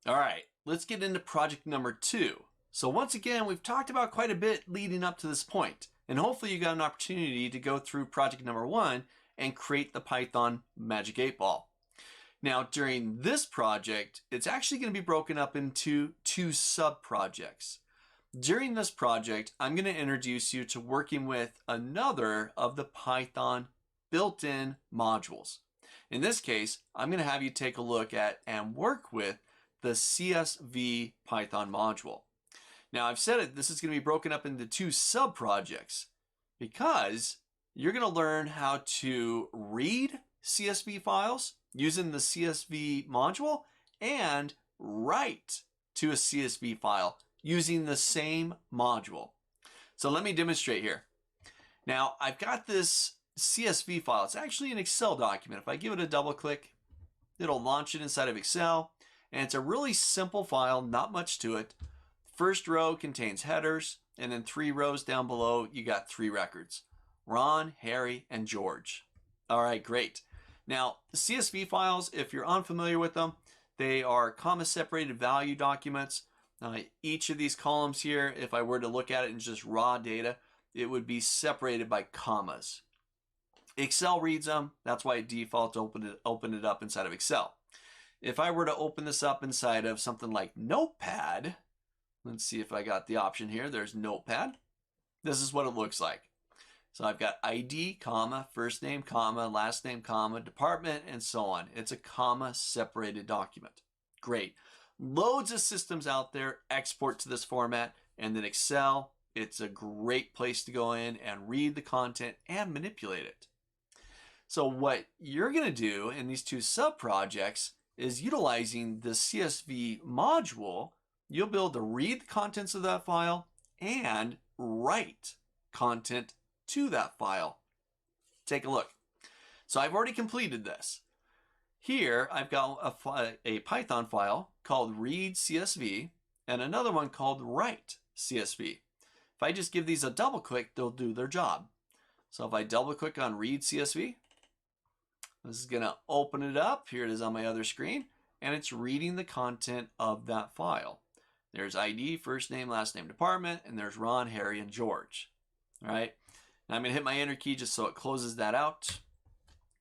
All right, let's get into project number 2. So once again, we've talked about quite a bit leading up to this point, and hopefully you got an opportunity to go through project number 1 and create the Python Magic 8 Ball. Now, during this project, it's actually going to be broken up into 2 sub-projects. During this project, I'm going to introduce you to working with another of the Python built-in modules. In this case, I'm going to have you take a look at and work with the CSV Python module. Now, I've said it, this is going to be broken up into 2 sub-projects because you're going to learn how to read CSV files using the CSV module and write to a CSV file using the same module. So let me demonstrate here. Now, I've got this CSV file. It's actually an Excel document. If I give it a double click, it'll launch it inside of Excel. And it's a really simple file, not much to it. First row contains headers, and then 3 rows down below, you got 3 records. Ron, Harry, and George. All right, great. Now, CSV files, if you're unfamiliar with them, they are comma-separated value documents. Each of these columns here, if I were to look at it in just raw data, it would be separated by commas. Excel reads them. That's why it defaults open it up inside of Excel. If I were to open this up inside of something like Notepad, let's see if I got the option here. There's Notepad. This is what it looks like. So I've got ID, comma, first name, comma, last name, comma, department, and so on. It's a comma separated document. Great. Loads of systems out there export to this format, and then Excel, it's a great place to go in and read the content and manipulate it. So what you're going to do in these 2 sub-projects is utilizing the CSV module, you'll be able to read the contents of that file and write content to that file. Take a look. So I've already completed this. Here I've got a Python file called read CSV and another one called write CSV. If I just give these a double click, they'll do their job. So if I double click on read CSV, this is going to open it up. Here it is on my other screen, and it's reading the content of that file. There's ID, first name, last name, department, and there's Ron, Harry, and George. All right. Now I'm going to hit my enter key just so it closes that out.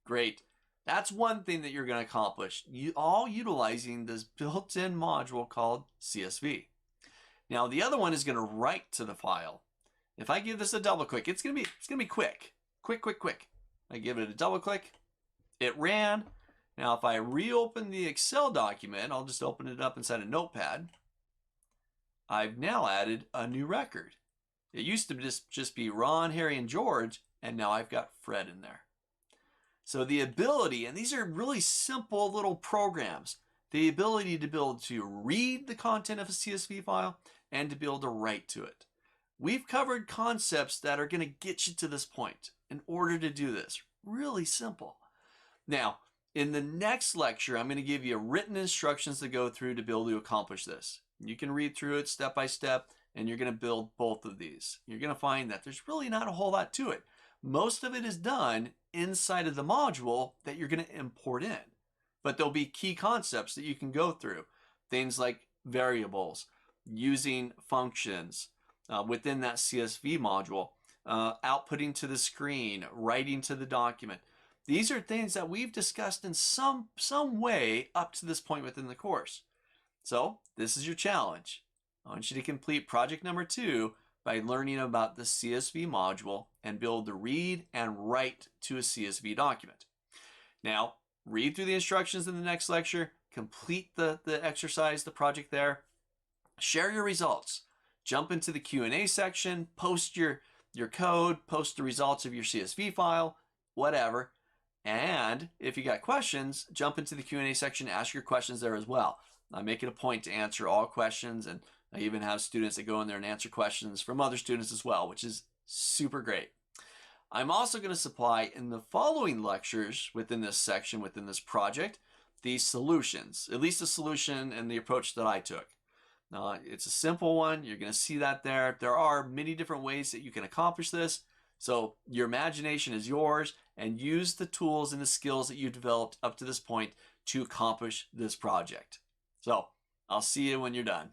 Great. That's one thing that you're going to accomplish, all utilizing this built-in module called CSV. Now the other one is going to write to the file. If I give this a double click, it's going to be quick. Quick. I give it a double click. It ran. Now if I reopen the Excel document, I'll just open it up inside a Notepad. I've now added a new record. It used to just be Ron, Harry, and George, and now I've got Fred in there. So the ability, and these are really simple little programs, the ability to be able to read the content of a CSV file and to be able to write to it. We've covered concepts that are going to get you to this point in order to do this. Really simple. Now, in the next lecture, I'm going to give you written instructions to go through to be able to accomplish this. You can read through it step by step, and you're going to build both of these. You're going to find that there's really not a whole lot to it. Most of it is done inside of the module that you're going to import in. But there'll be key concepts that you can go through. Things like variables, using functions within that CSV module, outputting to the screen, writing to the document. These are things that we've discussed in some way up to this point within the course. So this is your challenge. I want you to complete project number 2 by learning about the CSV module and be able to read and write to a CSV document. Now, read through the instructions in the next lecture, complete the exercise, the project there, share your results, jump into the Q&A section, post your code, post the results of your CSV file, whatever. And if you got questions, jump into the Q&A section, ask your questions there as well. I make it a point to answer all questions, and I even have students that go in there and answer questions from other students as well, which is super great. I'm also going to supply in the following lectures within this section, within this project, the solutions, at least the solution and the approach that I took. It's a simple one. You're going to see that there. There are many different ways that you can accomplish this. So your imagination is yours, and use the tools and the skills that you've developed up to this point to accomplish this project. So I'll see you when you're done.